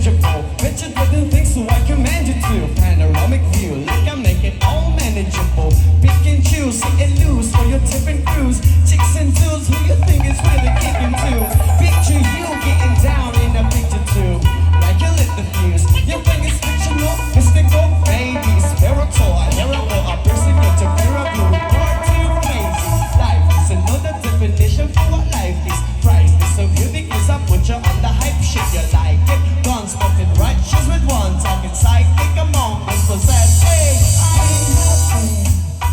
tangible. Bet you do things so I command you to. Panoramic view, like I make it all manageable. Pick and choose, sit and lose for your different crews. Chicks and dudes, who you think is really kicking to? Picture you getting down in a picture tube. Like you lit the fuse. You think it's fictional, mystical, baby, spiritual, a hero, a person with a miracle. You're too crazy. Life is another definition for what life is. Priceless of you because I put you on the hype shit. You like it? Guns smoking right shoes with one talking psychic among us possessed. Hey,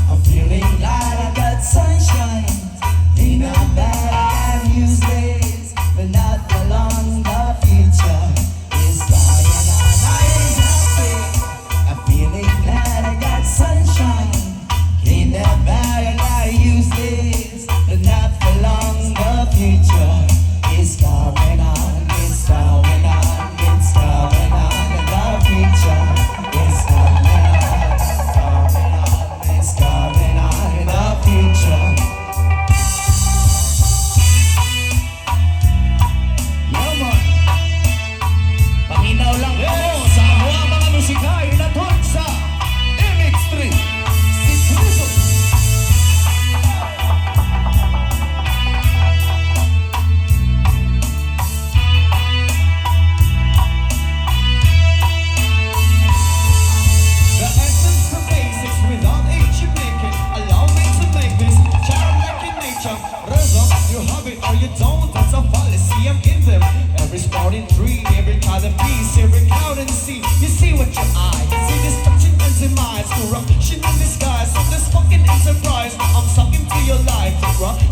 I'm feeling like I got sunshine. Ain't not bad, I have used days, but not for long. The future is flying on. I ain't happy. I'm feeling glad I got sunshine. Ain't that bad, I use days, but not for long. The future is going on. It's going on. It's going on. The future is going on. It's going on. It's going on. The future. Paminaw lang po sa mga musika inatod sa MX3 si Criso. The essence, the basics, without age you make it. Allow me to make this childlike in nature. Result, you have it or you don't. That's a policy I'm in them. Every spouting tree, every kind of piece, every cloud and sea. You see what your eye, you see destruction and demise, corruption in disguise. So this fucking enterprise, I'm sucking to your life.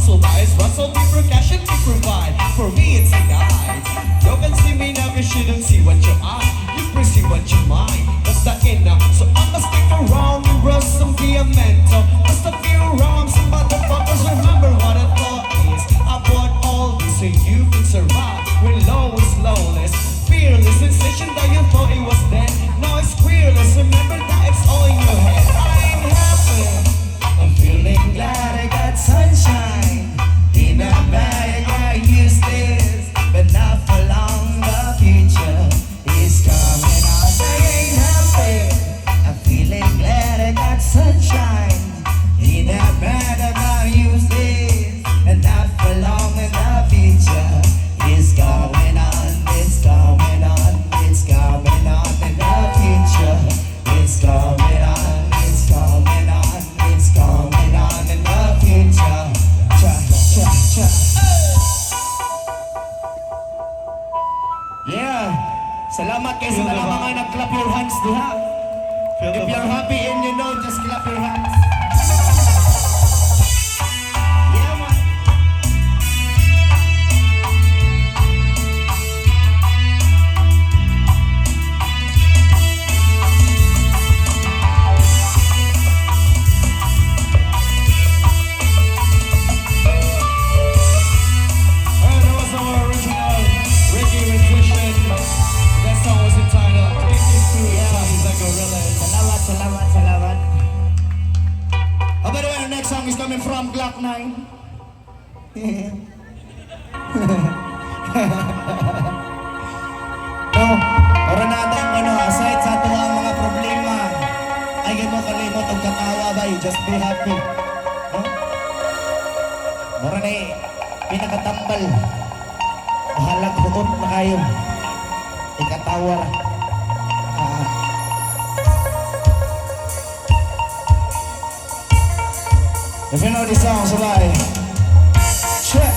So guys, rustle, be cash and we provide. For me, it's a guide. You can see me now, you shouldn't see what your eye. You perceive what your mind. That's the inner. So I'ma stick around and rust some diamento. Just a few wrongs, some motherfuckers remember what I thought is. I bought all this so you can survive. When low is lowless, fearless sensation that you thought it was dead. No, it's queerless. Remember that it's all in your head. I ain't happy. I'm feeling glad I got sunshine. In a bag I used this, but not for long. The future is coming on. I ain't happy. I'm feeling glad I got sunshine. In a bag I used this, and not for long. And the future is going on. It's going on. It's going on. And the future is going on. It's going on. It's going on. And the future. Cha cha cha. Yeah. Salamat kayo sa mga nag-clap your hands diha. If you're happy and you know, just clap your hands. Yeah, man. That was our original reggae rendition. That song was entitled Take It Through. It's like Gorilla. Salamat, salamat, salamat. Oh, by the way, our next song is coming from Glock 9. No, oras natang aside sa ato ang mga problema, ay mo kalimot ang katawa ba, just be happy. No? Mura na pinakatambal. Bahalag buot na kayo. Ikatawa. If you know this song, somebody check.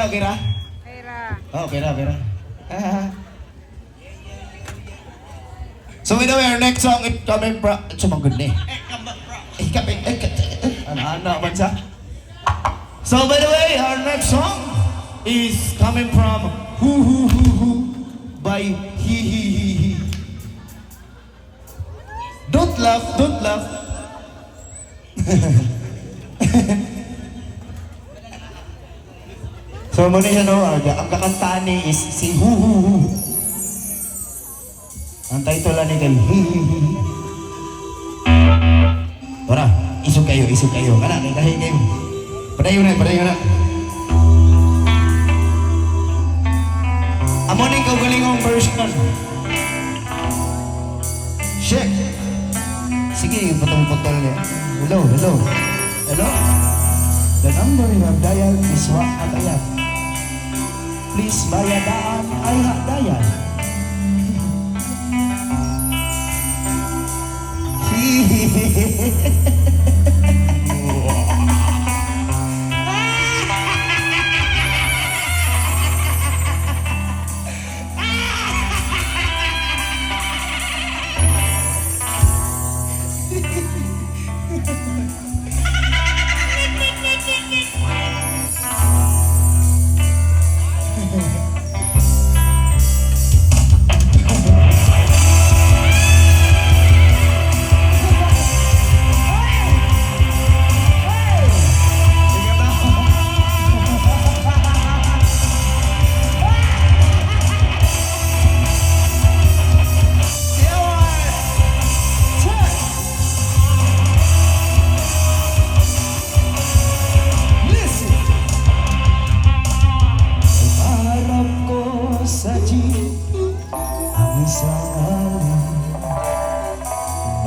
Kira? Kira. Oh, Kira. So with our next song, it coming from... Sumangod na Ano ba siya? So by the way, our next song is coming from Hu by He. Don't laugh. So muna siya no, ang kakantaan ni is si Hu. Ang title ni kay He. Tara, isog kayo. Kana kay kahi kayo. Padayon na. Amo ning kaugalingong version. Check. Sige, putol-putol niya. Hello. The number you have dialed is what dial. Please bayadaan ay dial.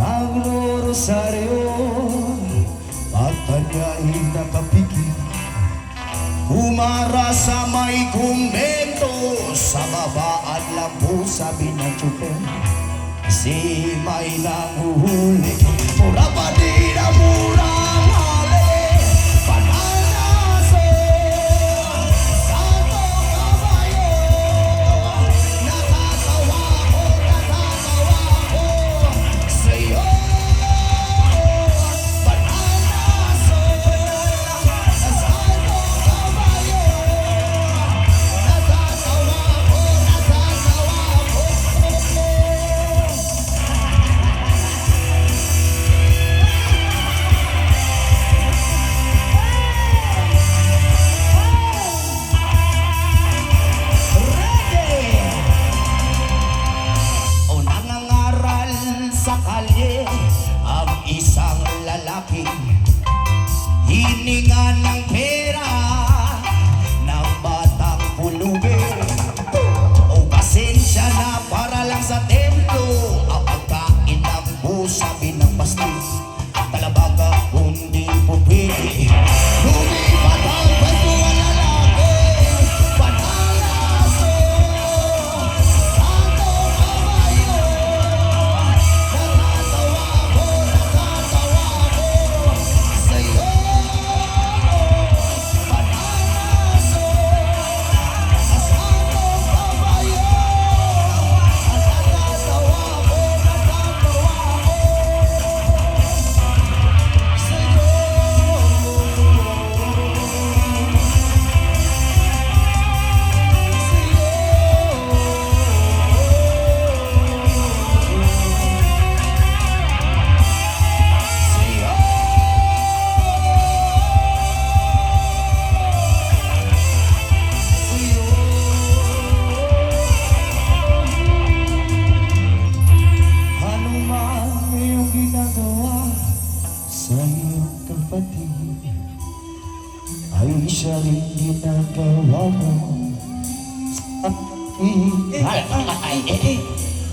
Nagrorosaryo at kanya'y nakapikit. Umara sa may kumbento, sa baba at lampu sabi ng tsuper. Si may nanguhuli, mura pa din ang murang hali. Pananaso, santo kabayo. Natatawa ko sa'yo. Pananaso, santo kabayo. Natatawa ko. Sa kalye ang isang lalaki, hininga ng pera ng batang pulubi. O pasensya na para lang sa templo, ang pagkain ng sabi ng pastis. Talabaga kundi po pwede lumipat ang pwesto ang lalaki. Panalaso, santo kabayo. Natatawa ko sa'yo. Pananaso, santo kabayo. Natatawa ko sa'yo. Ano man iyong ginagawa sa iyong kapatid, ay siya rin ginagawa mo sa akin.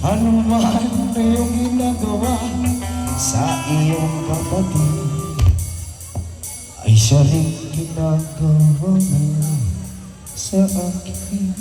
Ano man iyong ginagawa sa iyong kapatid, ay siya rin ginagawa mo sa akin.